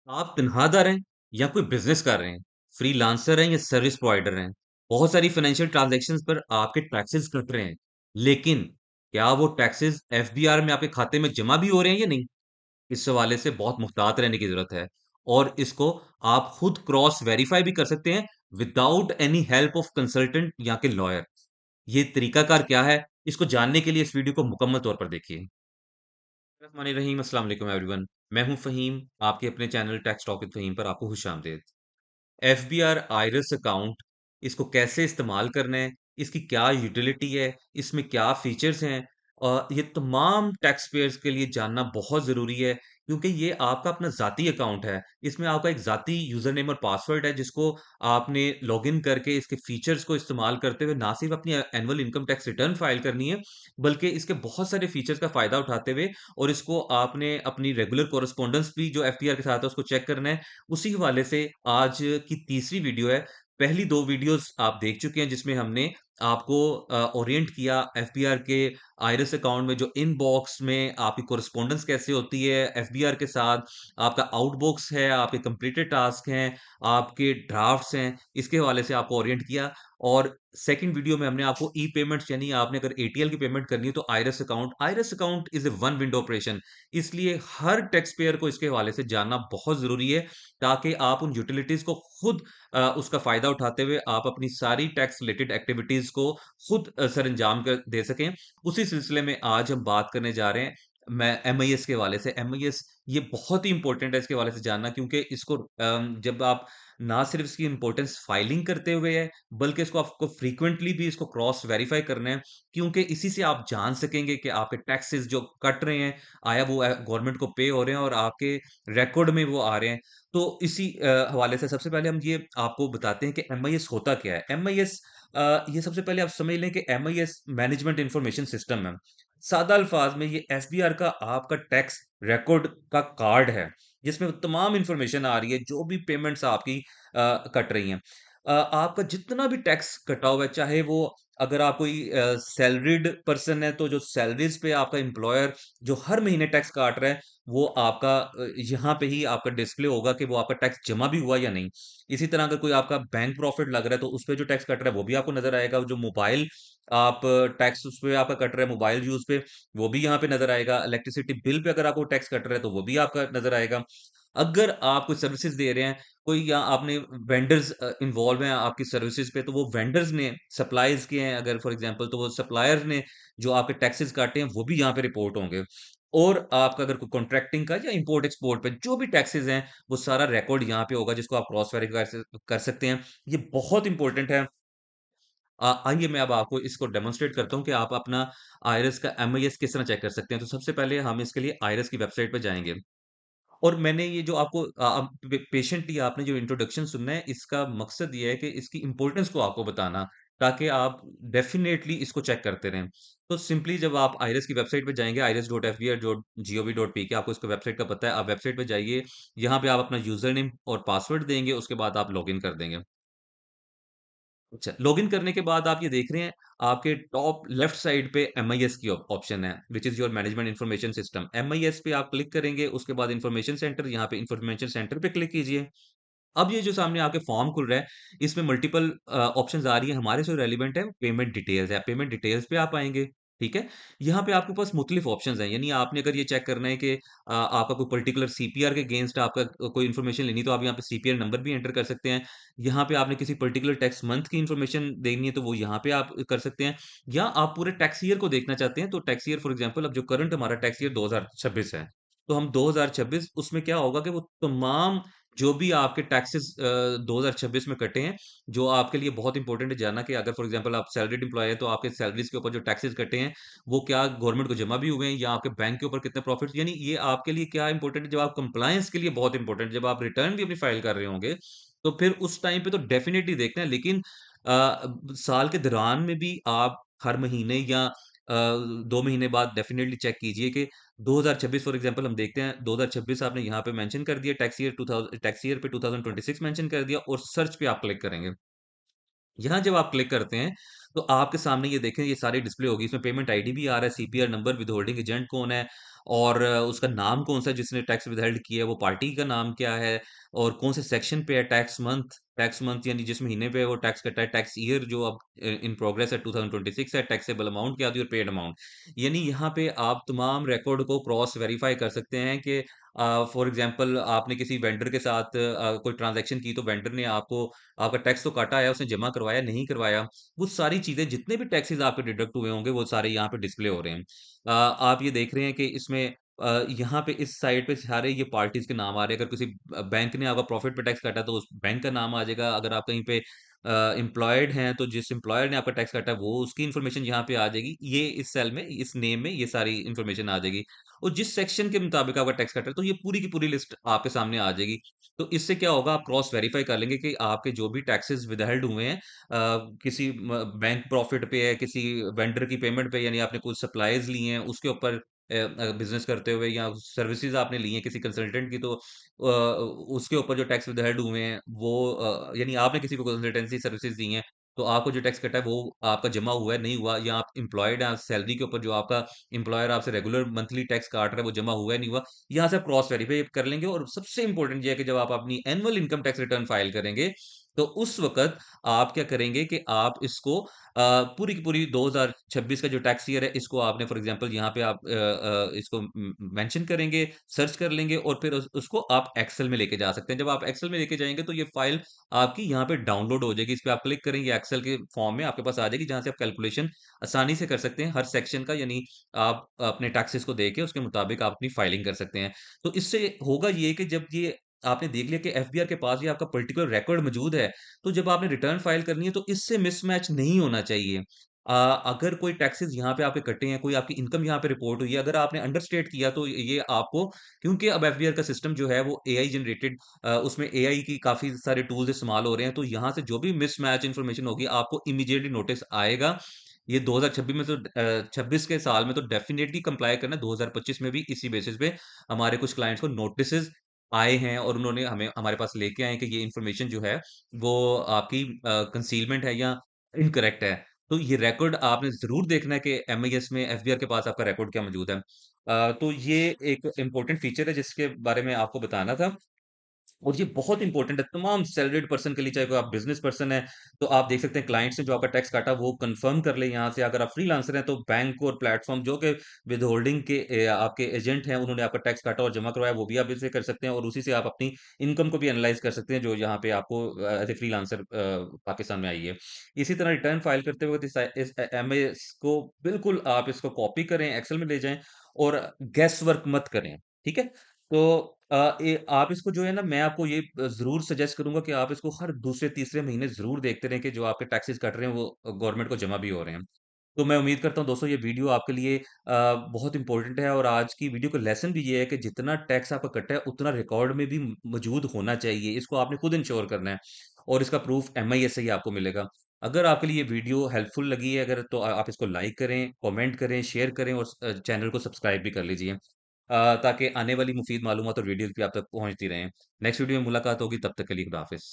आप तनख्वाहदार हैं या कोई बिजनेस कर रहे हैं, फ्रीलांसर हैं या सर्विस प्रोवाइडर हैं, बहुत सारी फाइनेंशियल ट्रांजैक्शंस पर आपके टैक्सेस कट रहे हैं। लेकिन क्या वो टैक्सेस एफबीआर में आपके खाते में जमा भी हो रहे हैं या नहीं? इस हवाले से बहुत मुहतात रहने की ज़रूरत है और इसको आप खुद क्रॉस वेरीफाई भी कर सकते हैं without any help of consultant या के लॉयर। ये तरीकाकार क्या है? इसको जानने के लिए इस वीडियो को मुकम्मल तौर पर देखिए। रहीम अस्सलाम वालेकुम एवरीवन। मैं हूं फ़हीम, आपके अपने channel tax talk with Fahim पर आपको खुशामदीद। एफबीआर आइरिस अकाउंट इसको कैसे इस्तेमाल करना है, इसकी क्या यूटिलिटी है, इसमें क्या फीचर्स हैं ये तमाम टैक्स पेयर्स के लिए जानना बहुत ज़रूरी है क्योंकि ये आपका अपना ज़ाती अकाउंट है। इसमें आपका एक ज़ाती यूज़र नेम और पासवर्ड है जिसको आपने लॉगिन करके इसके फीचर्स को इस्तेमाल करते हुए ना सिर्फ अपनी annual income tax return file करनी है, बल्कि इसके बहुत सारे फीचर्स का फ़ायदा उठाते हुए और इसको आपने अपनी रेगुलर कॉरेस्पॉन्डेंस भी जो एफबीआर के साथ है उसको चेक करना है। उसी हवाले से आज की तीसरी वीडियो है। पहली 2 वीडियोज़ आप देख चुके हैं जिसमें हमने आपको ओरिएंट किया एफबीआर के आइरिस अकाउंट में जो इनबॉक्स में आपकी कॉरेस्पॉन्डेंस कैसे होती है एफबीआर के साथ, आपका आउटबॉक्स है, आपके कंप्लीटेड टास्क हैं, आपके ड्राफ्ट्स हैं, इसके हवाले से आपको ओरिएंट किया। और सेकंड वीडियो में हमने आपको ई-पेमेंट्स यानी आपने अगर एटीएल की पेमेंट करनी है तो iris account is a one window operation. इसलिए हर टैक्स पेयर को इसके हवाले से जानना बहुत ज़रूरी है ताकि आप उन यूटिलिटीज़ को खुद उसका फ़ायदा उठाते हुए आप अपनी सारी टैक्स रिलेटेड एक्टिविटीज़ को खुद सरअंजाम कर दे सकें। उसी सिलसिले में आज हम बात करने जा रहे हैं मैं एमआईएस के हवाले से। एमआईएस ये बहुत ही इंपॉर्टेंट है इसके हवाले से जानना क्योंकि इसको जब आप ना सिर्फ इसकी इंपॉर्टेंस फाइलिंग करते हुए है, बल्कि इसको आपको फ्रीक्वेंटली भी इसको क्रॉस वेरीफाई करना है क्योंकि इसी से आप जान सकेंगे कि आपके टैक्सेस जो कट रहे हैं, आया वो गवर्नमेंट को पे हो रहे हैं और आपके रिकॉर्ड में वो आ रहे हैं। तो इसी हवाले से सबसे पहले हम ये आपको बताते हैं कि एमआईएस होता क्या है? एमआईएस ये सबसे पहले आप समझ लें कि एमआईएस मैनेजमेंट इन्फॉर्मेशन सिस्टम है। सादा अल्फाज में ये एफबीआर का आपका टैक्स रिकॉर्ड का कार्ड है, जिसमें तमाम इन्फॉर्मेशन आ रही है, जो भी पेमेंट्स आपकी कट रही हैं। आपका जितना भी टैक्स कटा हुआ है, चाहे वो अगर आप कोई सैलरीड पर्सन है, तो जो सैलरीज़ पे आपका एम्प्लॉयर जो हर महीने टैक्स काट रहा है, वो आपका यहाँ पे ही आपका डिस्प्ले होगा कि वो आपका टैक्स जमा भी हुआ या नहीं। इसी तरह अगर कोई आपका बैंक प्रॉफिट लग रहा है, तो उसपे जो टैक्स कट रहा है, वो भी आपको नज़र आएगा। जो मोबाइल आप टैक्स उसपे आपका कट रहा है मोबाइल यूज़ पे, वो भी यहाँ पे नज़र आएगा। इलेक्ट्रिसिटी बिल पे अगर आपको टैक्स कट रहा है, तो वो भी आपका नज़र आएगा। अगर आप कोई सर्विसेज़ दे रहे हैं, कोई या आपने वेंडर्स इन्वॉल्व हैं आपकी सर्विसेज़ पे, तो वो वेंडर्स ने सप्लाइज़ किए हैं अगर फॉर एग्ज़ाम्पल, तो वो सप्लायर्स ने जो आपके टैक्सेस काटे हैं, वो भी यहाँ पे रिपोर्ट होंगे। और आपका अगर कोई कॉन्ट्रैक्टिंग का या इम्पोर्ट एक्सपोर्ट पे जो भी टैक्सेस हैं, वो सारा रिकॉर्ड यहाँ पे होगा जिसको आप क्रॉस वेरीफाई कर सकते हैं। ये बहुत इंपॉर्टेंट है। आइए मैं अब आपको इसको डेमोंस्ट्रेट करता हूँ कि आप अपना आईआरएस का एमआईएस किस तरह चेक कर सकते हैं। तो सबसे पहले हम इसके लिए आईआरएस की वेबसाइट पे जाएँगे और मैंने ये जो आपको पेशेंटली आपने जो इंट्रोडक्शन सुनना है, इसका मकसद ये है कि इसकी इम्पोर्टेंस को आपको बताना, ताकि आप डेफ़िनेटली इसको चेक करते रहें। तो सिंपली जब आप आईआरएस की वेबसाइट पे जाएँगे irs.fbi.gov.p आपको इसका वेबसाइट का पता है, आप वेबसाइट पे जाइए, यहाँ पे आप अपना यूज़र नेम और पासवर्ड देंगे, उसके बाद आप लॉगिन कर देंगे। अच्छा, लॉगिन करने के बाद आप ये देख रहे हैं, आपके टॉप लेफ्ट साइड पे एमआईएस की ऑप्शन है, which is your management information system. MIS पे आप क्लिक करेंगे, उसके बाद इन्फॉर्मेशन सेंटर, यहाँ पे इन्फॉर्मेशन सेंटर पे क्लिक कीजिए। अब ये जो सामने आपके फॉर्म खुल रहा है, इसमें मल्टीपल ऑप्शंस आ रही है, हमारे जो रेलेवेंट है पेमेंट डिटेल्स है, पेमेंट डिटेल्स पे आप आएँगे, ठीक है? यहाँ पे आपके पास मुख्तलिफ ऑप्शंस हैं, यानी आपने अगर ये चेक करना है कि आपका कोई पर्टिकुलर सीपीआर के अगेंस्ट आपका कोई इन्फॉर्मेशन लेनी है, तो आप यहाँ पे सीपीआर नंबर भी एंटर कर सकते हैं। यहाँ पे आपने किसी पर्टिकुलर टैक्स मंथ की इन्फॉर्मेशन देनी है, तो वो यहाँ पे आप कर सकते हैं या आप पूरे टैक्स ईयर को देखना चाहते हैं, तो टैक्स ईयर फॉर एग्ज़ाम्पल अब जो करंट हमारा टैक्स ईयर 2026 है, तो हम 2026 उसमें क्या होगा कि वो तमाम जो भी आपके टैक्सेस 2026 में कटे हैं, जो आपके लिए बहुत इंपॉर्टेंट है जानना कि अगर फॉर एग्जांपल आप सैलरीड एम्प्लॉयी हैं, तो आपके सैलरीज़ के ऊपर जो टैक्सेस कटे हैं, वो क्या गवर्नमेंट को जमा भी हुए हैं या आपके बैंक के ऊपर कितने प्रॉफिट्स यानी ये आपके लिए क्या इंपॉर्टेंट है, जब आप कंप्लायंस के लिए बहुत इंपॉर्टेंट है, जब आप रिटर्न भी अपनी फाइल कर रहे होंगे, तो फिर उस टाइम पे तो डेफिनिटली देखना है लेकिन साल के दौरान में भी आप हर महीने या 2 महीने बाद डेफिनिटली चेक कीजिए कि 2026 फॉर एग्जांपल हम देखते हैं 2026 आपने यहाँ पे मेंशन कर दिया टैक्स ईयर पे 2026 मेंशन कर दिया और सर्च पे आप क्लिक करेंगे। यहाँ जब आप क्लिक करते हैं, तो आपके सामने ये देखें, ये सारी डिस्प्ले होगी, इसमें पेमेंट आईडी भी आ रहा है, सीपीआर नंबर, विथहोल्डिंग एजेंट कौन है और उसका नाम कौन-सा है जिसने टैक्स विथहेल्ड किया है, वो पार्टी का नाम क्या है और कौन से सेक्शन पे है, टैक्स मंथ यानी जिस महीने पे वो टैक्स कटा है, टैक्स ईयर जो अब इन प्रोग्रेस है 2026 है, टैक्सेबल अमाउंट क्या थी और पेड अमाउंट। यानी यहाँ पे आप तमाम रिकॉर्ड को क्रॉस वेरीफाई कर सकते हैं कि फॉर एग्जांपल आपने किसी वेंडर के साथ कोई ट्रांजैक्शन की तो वेंडर ने आपको आपका टैक्स तो काटा है, उसने जमा करवाया, नहीं करवाया। वो सारी चीज़ें जितने भी टैक्सेस आपके डिडक्ट हुए होंगे वो सारे यहाँ पे डिस्प्ले हो रहे हैं। आप ये देख रहे हैं कि इसमें यहाँ पे इस साइड पे सारे ये पार्टीज़ के नाम आ रहे हैं। अगर किसी बैंक ने आपका प्रॉफिट पे टैक्स काटा तो उस बैंक का नाम आ जाएगा। अगर आप कहीं पे एम्प्लॉयड हैं तो जिस एम्प्लॉयर ने आपका टैक्स काटा है वो उसकी इन्फॉर्मेशन यहाँ पे आ जाएगी। ये इस सेल में, इस नेम में ये सारी इन्फॉर्मेशन आ जाएगी। और जिस सेक्शन के मुताबिक आपका टैक्स कट रहा है तो ये पूरी की पूरी लिस्ट आपके सामने आ जाएगी। तो इससे क्या होगा आप क्रॉस वेरीफाई कर लेंगे कि आपके जो भी टैक्सेस विदहेल्ड हुए हैं किसी बैंक प्रॉफिट पे है, किसी वेंडर की पेमेंट पे यानी आपने कुछ सप्लाईज ली हैं उसके ऊपर बिजनेस करते हुए या सर्विसेज आपने ली हैं किसी कंसल्टेंट की तो उसके ऊपर जो टैक्स विदहेल्ड हुए हैं वो यानी आपने किसी को कंसल्टेंसी सर्विसेज दी हैं तो आपको जो टैक्स कटा है वो आपका जमा हुआ है नहीं हुआ या आप एम्प्लॉयड हैं सैलरी के ऊपर जो आपका एम्प्लॉयर आपसे रेगुलर मंथली टैक्स काट रहा है वो जमा हुआ है नहीं हुआ यहाँ से आप क्रॉस वेरीफाई कर लेंगे और सबसे इंपॉर्टेंट ये है कि जब आप अपनी annual income tax return file करेंगे तो उस वक्त आप क्या करेंगे कि आप इसको पूरी की पूरी 2026 का जो टैक्स ईयर है इसको आपने फॉर एग्जांपल यहाँ पे आप इसको मेंशन करेंगे सर्च कर लेंगे और फिर उसको आप एक्सेल में लेके जा सकते हैं जब आप एक्सेल में लेके जाएंगे तो ये फाइल आपकी यहाँ पे डाउनलोड हो जाएगी इस पे आप क्लिक करेंगे एक्सेल के फॉर्म में आपके पास आ जाएगी जहां से आप कैलकुलेशन आसानी से कर सकते हैं हर सेक्शन का यानी आप अपने टैक्सेस को देके उसके मुताबिक आप अपनी फाइलिंग कर सकते हैं तो इससे होगा ये कि जब ये आपने देख लिया कि एफबीआर के पास ये आपका पर्टिकुलर रिकॉर्ड मौजूद है तो जब आपने रिटर्न फाइल करनी है तो इससे मिसमैच नहीं होना चाहिए अगर कोई टैक्सेस यहाँ पे आपके कटे हैं कोई आपकी इनकम यहाँ पे रिपोर्ट हुई है अगर आपने अंडरस्टेट किया तो ये आपको क्योंकि अब एफबीआर का सिस्टम जो है वो एआई जनरेटेड उसमें एआई की काफी सारे टूल्स इस्तेमाल हो रहे हैं तो यहाँ से जो भी मिसमैच इन्फॉर्मेशन होगी आपको इमीडिएटली नोटिस आएगा ये 2026 में तो 26 के साल में तो डेफिनेटली कंप्लाई करना 2025 में भी इसी बेसिस पे हमारे कुछ क्लाइंट्स को नोटिसेस आए हैं और उन्होंने हमें हमारे पास लेके आए हैं कि ये इन्फॉर्मेशन जो है वो आपकी कंसीलमेंट है या इनकरेक्ट है तो ये रिकॉर्ड आपने जरूर देखना है कि एमआईएस में एफबीआर के पास आपका रिकॉर्ड क्या मौजूद है तो ये एक इंपॉर्टेंट फीचर है जिसके बारे में आपको बताना था और ये बहुत इंपॉर्टेंट है तमाम सैलरीड पर्सन के लिए चाहे कोई आप बिजनेस पर्सन है तो आप देख सकते हैं क्लाइंट्स ने जो आपका टैक्स काटा वो कंफर्म कर ले यहाँ से अगर आप फ्रीलांसर हैं तो बैंक और प्लेटफॉर्म जो कि विद होल्डिंग के आपके एजेंट हैं उन्होंने आपका टैक्स काटा और जमा करवाया वो भी आप इससे कर सकते हैं और उसी से आप अपनी इनकम को भी एनालाइज कर सकते हैं जो यहाँ पे आपको एज ए फ्रीलांसर पाकिस्तान में आई है इसी तरह रिटर्न फाइल करते वक्त इस एम को बिल्कुल आप इसको कॉपी करें एक्सेल में ले जाएं और गैस वर्क मत करें ठीक है तो आप इसको जो है ना मैं आपको ये ज़रूर सजेस्ट करूँगा कि आप इसको हर दूसरे तीसरे महीने ज़रूर देखते रहें कि जो आपके टैक्सेस कट रहे हैं वो गवर्नमेंट को जमा भी हो रहे हैं। तो मैं उम्मीद करता हूँ दोस्तों ये वीडियो आपके लिए बहुत इम्पोर्टेंट है और आज की वीडियो का लेसन भी ये है कि जितना टैक्स आपका कटा है उतना रिकॉर्ड में भी मौजूद होना चाहिए। इसको आपने खुद इंश्योर करना है और इसका प्रूफ एमआईएस से ही आपको मिलेगा। अगर आपके लिए ये वीडियो हेल्पफुल लगी है अगर तो आप इसको लाइक करें, कमेंट करें, शेयर करें और चैनल को सब्सक्राइब भी कर लीजिए। ताकि आने वाली मुफ़ीद मालूमात और वीडियोज़ भी आप तक पहुँचती रहें। नेक्स्ट वीडियो में मुलाकात होगी तब तक के लिए खुदा हाफ़िज़।